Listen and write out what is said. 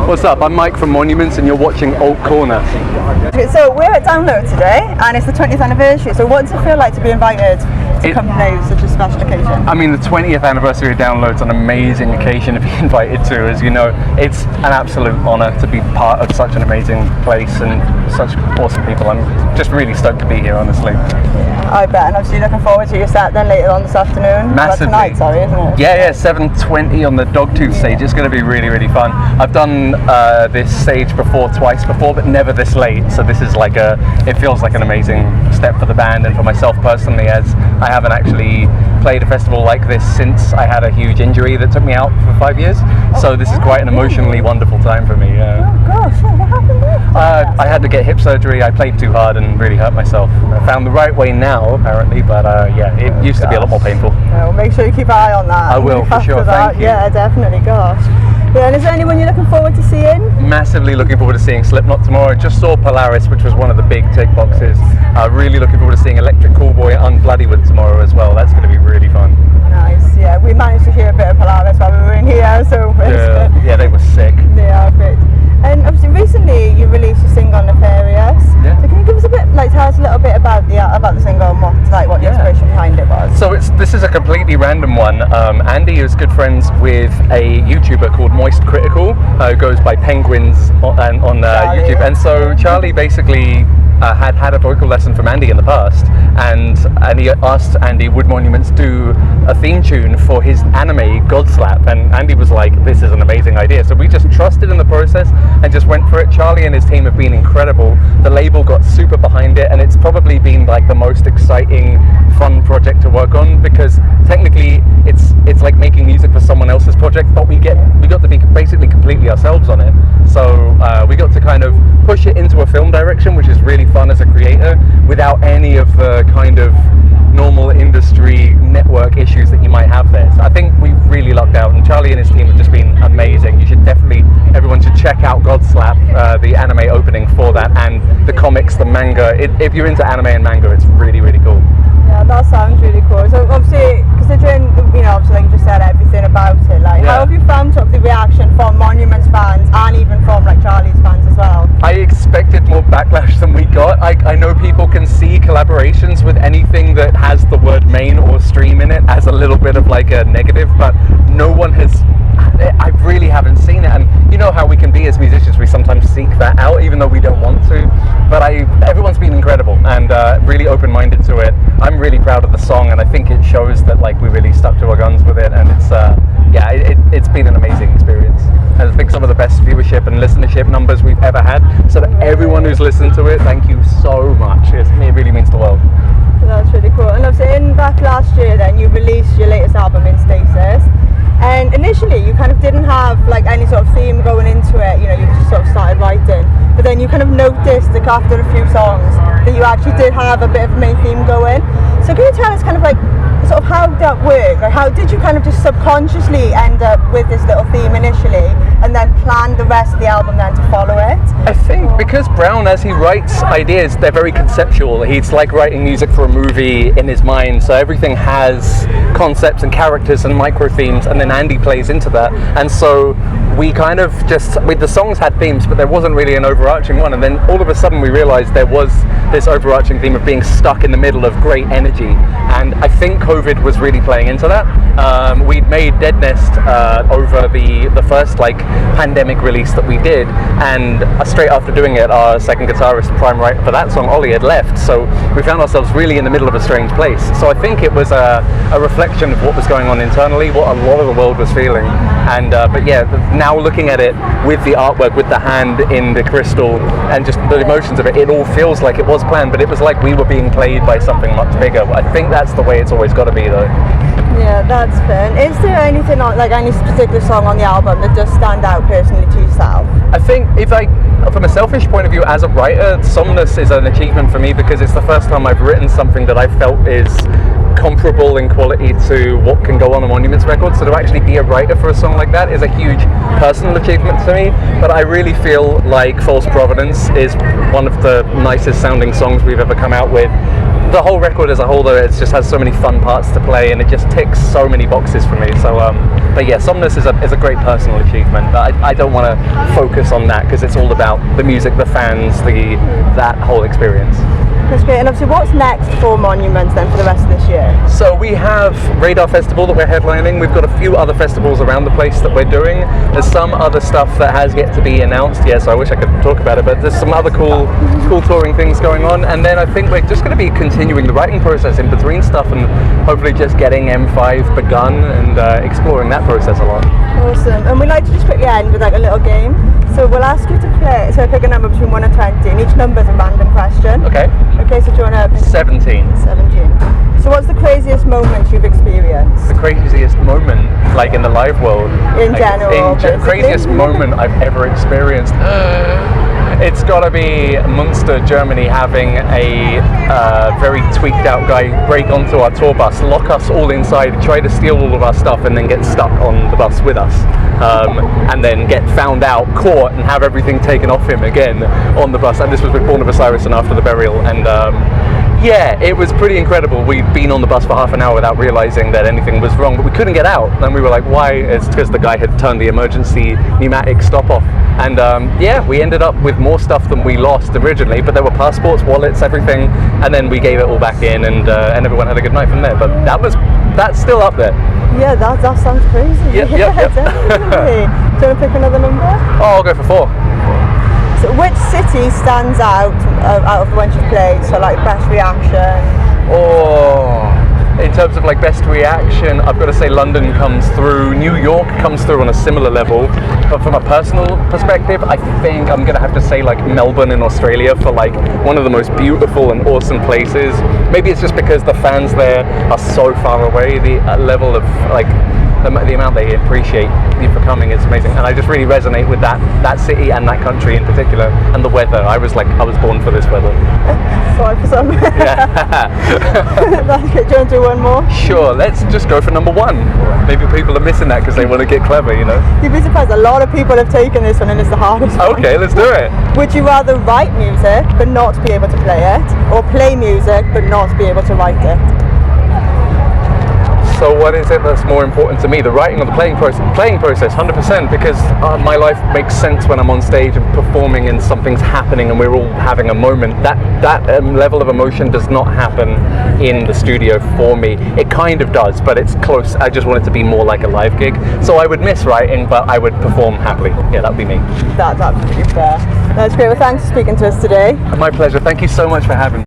What's up? I'm Mike from Monuments and you're watching Alt Corner. So we're at Download today and it's the 20th anniversary, so what does it feel like to be invited to come play such a special occasion? I mean, the 20th anniversary of Download's an amazing occasion to be invited to. As you know, it's an absolute honour to be part of such an amazing place and such awesome people. I'm just really stoked to be here, honestly. Yeah, I bet, and obviously looking forward to your set then later on this afternoon. Massively. Well, tonight, sorry, isn't it? Yeah, 7:20 on the Dogtooth stage. It's going to be really, really fun. I've done this stage twice before, but never this late. So this is like it feels like an amazing step for the band and for myself personally, as I haven't actually played a festival like this since I had a huge injury that took me out for 5 years. So this is quite an emotionally wonderful time for me. Oh gosh, what happened there? I had to get hip surgery. I played too hard and really hurt myself. I found the right way now, apparently, but it used to be a lot more painful. Well, make sure you keep an eye on that. I will, for sure. Thank you. Yeah, definitely. Gosh. Yeah, and is there anyone you're looking forward to seeing? Massively looking forward to seeing Slipknot tomorrow. Just saw Polaris, which was one of the big tick boxes. Really looking forward to seeing Electric Callboy and Bloodyward tomorrow as well. That's going to be really fun. Nice. Yeah, we managed to hear a bit of Polaris while we were in here, so yeah, they were sick. They are great. And obviously, recently you released a single, Nefarious. Yeah. So can you give us tell us a little bit about the single and what the inspiration behind it was? So this is a completely random one. Andy is good friends with a YouTuber called Moist Critical, who goes by Penguinz on YouTube. And so Charlie basically had a vocal lesson from Andy in the past, and he asked Andy, would Monuments do a theme tune for his anime God Slap? And Andy was like, this is an amazing idea. So we just trusted in the process and just went for it. Charlie and his team have been incredible. The label got super behind it, and it's probably been like the most exciting, fun project to work on, because technically it's like making music for someone else's project, but we got to be basically completely ourselves on it. So we got to kind of push it into a film direction, which is really fun as a creator, without any of the kind of normal industry network issues that you might have there. So I think we really lucked out, and Charlie and his team have just been amazing. Everyone should check out God Slap, the anime opening for that, and the comics, the manga. If you're into anime and manga, it's really, really cool. Yeah, that sounds really cool. So obviously, considering, obviously like you just said everything about it, how have you found sort of the reaction from Monuments fans and even from like Charlie's fans as well? I expected more backlash than we got. I know people can see collaborations with anything that has the word main or stream in it as a little bit of like a negative, but no one has. I really haven't seen it, and you know how we can be as musicians, we sometimes seek that out even though we don't want to, but everyone's been incredible and really open-minded to it. I'm really proud of the song, and I think it shows that like we really stuck to our guns with it, and it's been an amazing experience. And I think some of the best viewership and listenership numbers we've ever had, so to everyone who's listened to it, thank you so much. It really means the world. That's really cool. And obviously back last year then you released your latest album, In Stasis. And initially you kind of didn't have like any sort of theme going into it, you just sort of started writing. But then you kind of noticed like after a few songs that you actually did have a bit of a main theme going. So can you tell us kind of like sort of how that worked? Like how did you kind of just subconsciously end up with this little theme initially and then plan the rest of the album then to follow it? I think because Brown, as he writes ideas, they're very conceptual. He's like writing music for a movie in his mind, so everything has concepts and characters and micro themes, and then Andy plays into that. And so we kind of the songs had themes, but there wasn't really an overarching one, and then all of a sudden we realized there was this overarching theme of being stuck in the middle of great energy, and I think COVID was really playing into that. We'd made Dead Nest over the first like pandemic release that we did, and straight after doing it, our second guitarist, prime writer for that song, Ollie, had left, so we found ourselves really in the middle of a strange place. So I think it was a reflection of what was going on internally, what a lot of the world was feeling, and but yeah, now looking at it with the artwork, with the hand in the crystal and just the emotions of it, it all feels like it was planned, but it was like we were being played by something much bigger. I think that's the way it's always got to be, though. Yeah, that's fair. And is there anything like any particular song on the album that does stand out personally to yourself? I think from a selfish point of view, as a writer, Somnus is an achievement for me because it's the first time I've written something that I felt is comparable in quality to what can go on a Monuments record. So to actually be a writer for a song like that is a huge personal achievement to me. But I really feel like False Providence is one of the nicest sounding songs we've ever come out with. the whole record as a whole, though, it just has so many fun parts to play, and it just ticks so many boxes for me. So, but yeah, Somnus is a great personal achievement. But I don't want to focus on that because it's all about the music, the fans, that whole experience. That's great. And obviously, what's next for Monuments then for the rest of this year? So we have Radar Festival that we're headlining. We've got a few other festivals around the place that we're doing. There's some other stuff that has yet to be announced. Yes, I wish I could talk about it, but there's some other cool touring things going on. And then I think we're just going to be continuing the writing process in between stuff, and hopefully just getting M5 begun and exploring that process a lot. Awesome. And we'd like to just quickly end with like a little game. So we'll ask you to play. So pick a number between 1 and 20, and each number is a random question. Okay. Okay. So do you want to pick 17. 17. So what's the craziest moment you've experienced? The craziest moment, like in the live world? In general. Craziest moment I've ever experienced. It's got to be Munster, Germany, having a very tweaked out guy break onto our tour bus, lock us all inside, try to steal all of our stuff, and then get stuck on the bus with us. And then get found out, caught, and have everything taken off him again on the bus. And this was with Born of Osiris and After the Burial. And yeah, it was pretty incredible. We'd been on the bus for half an hour without realizing that anything was wrong, but we couldn't get out. And we were like, why? It's because the guy had turned the emergency pneumatic stop off. And yeah, we ended up with more stuff than we lost originally, but there were passports, wallets, everything. And then we gave it all back in, and everyone had a good night from there. But that's still up there. Yeah, that sounds crazy. Yep. Definitely. Do you want to pick another number? Oh, I'll go for 4. So which city stands out of the ones you've played? So like best reaction? Oh, in terms of like best reaction, I've got to say London comes through. New York comes through on a similar level. But from a personal perspective, I think I'm going to have to say like Melbourne in Australia for like one of the most beautiful and awesome places. Maybe it's just because the fans there are so far away. The level of like the amount they appreciate you for coming is amazing, and I just really resonate with that city and that country in particular, and the weather. I was born for this weather. Sorry for some. Yeah. That's good. Do you want to do one more? Sure, let's just go for number 1. Maybe people are missing that because they want to get clever, you know. You'd be surprised, a lot of people have taken this one and it's the hardest one. Okay, let's do it. Would you rather write music but not be able to play it, or play music but not be able to write it? So what is it that's more important to me, the writing or the playing process? Playing process, 100%, because my life makes sense when I'm on stage and performing and something's happening and we're all having a moment. That level of emotion does not happen in the studio for me. It kind of does, but it's close. I just want it to be more like a live gig. So I would miss writing, but I would perform happily. Yeah, that would be me. That's absolutely fair. That's great. Well, thanks for speaking to us today. My pleasure. Thank you so much for having me.